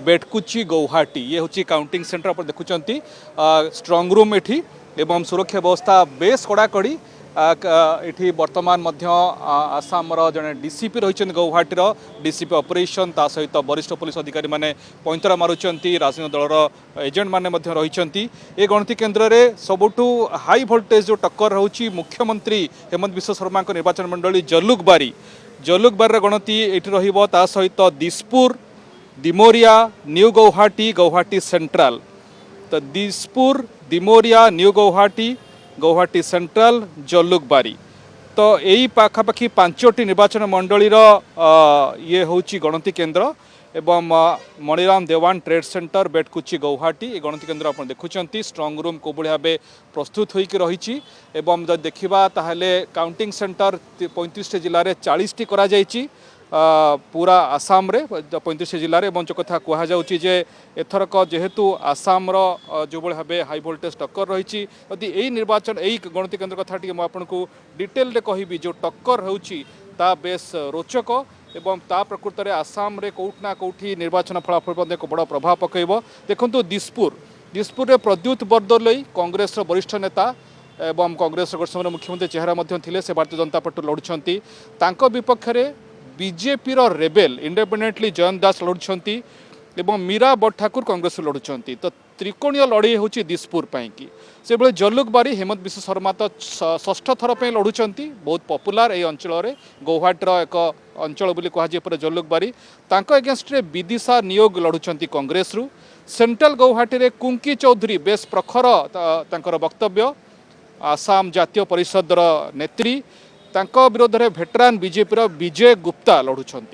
बेटकुची गौहाटी ये हूँ counting centre आप देखुं स्ट्रंग रूम एठी एवं सुरक्षा व्यवस्था बेस कड़ाकड़ी एठी वर्तमान मध्य आसाम जड़े डीसीपी रही गौहाटी डीसीपी ऑपरेशन ता सहित वरिष्ठ पुलिस अधिकारी माने पैंतरा मारुंट राजनीतिक दलर एजेंट माने रही ए गणति केन्द्र में सबुठू हाई भोल्टेज जो टक्कर रोची मुख्यमंत्री हेमंत बिश्व शर्मा निर्वाचन मंडली जलुकबारी गणति ये रहा सहित दिसपुर दिमोरिया न्यू गौहाटी गौहाटी सेंट्रल तो दिसपुर दिमोरिया न्यू गौहाटी गौहाटी सेंट्रल जलुकबारी तो यही पाखापाखि 5टी निर्वाचन मंडली ये हूँ गणति केन्द्र एवं मणिराम देवान ट्रेड सेंटर बेटकुची गौहाटी ये गणति केन्द्र आप देखुं स्ट्रंग रूम को भाव प्रस्तुत होकर रही एवं जब देखा ताहले काउंटिंग सेंटर 35 जिले में 40टी करा जायछि पूरा आसाम रे 35 जिले में जो कथा कहुचे एथरक जेहेतु आसाम जो भाव हाई भोल्टेज टक्कर रही यदि यही निर्वाचन यही गणति केन्द्र कथा आपको डिटेल कहि जो टक्कर होता बेस रोचक एवं ता प्रकृत में आसाम रे कौटना कौटी निर्वाचन फलाफल एक बड़ प्रभाव पकड़ देखु दिसपुर में प्रद्युत बरदलोई कांग्रेस वरिष्ठ नेता एवं कांग्रेस समय मुख्यमंत्री चेहरा थे से भारतीय जनता पार्टी लड़ुंट विपक्ष में बीजेपी रेबेल इंडिपेंडेंटली जयंत दास लड़ुंट एवं मीरा बड़ ठाकुर कांग्रेस लड़ुंट तो त्रिकोणीय लड़ई हूँ दिसपुर की से भाई जलुकबारी हेमंत बिश्व शर्मा तो षष्ठ थर पर लड़ुंट बहुत पपुलार ये अंचल गौहाटीर एक अंचल कहुए जलुकबारी एगेंस्ट विदिशा नियोग लड़ुंट कांग्रेस रु सेंट्रल गौहाटी रे कुंकी चौधरी बेस प्रखर वक्तव्य आसाम जातीय परिषद नेत्री विरोध में भेटरान बीजेपी विजय गुप्ता लड़ुंट।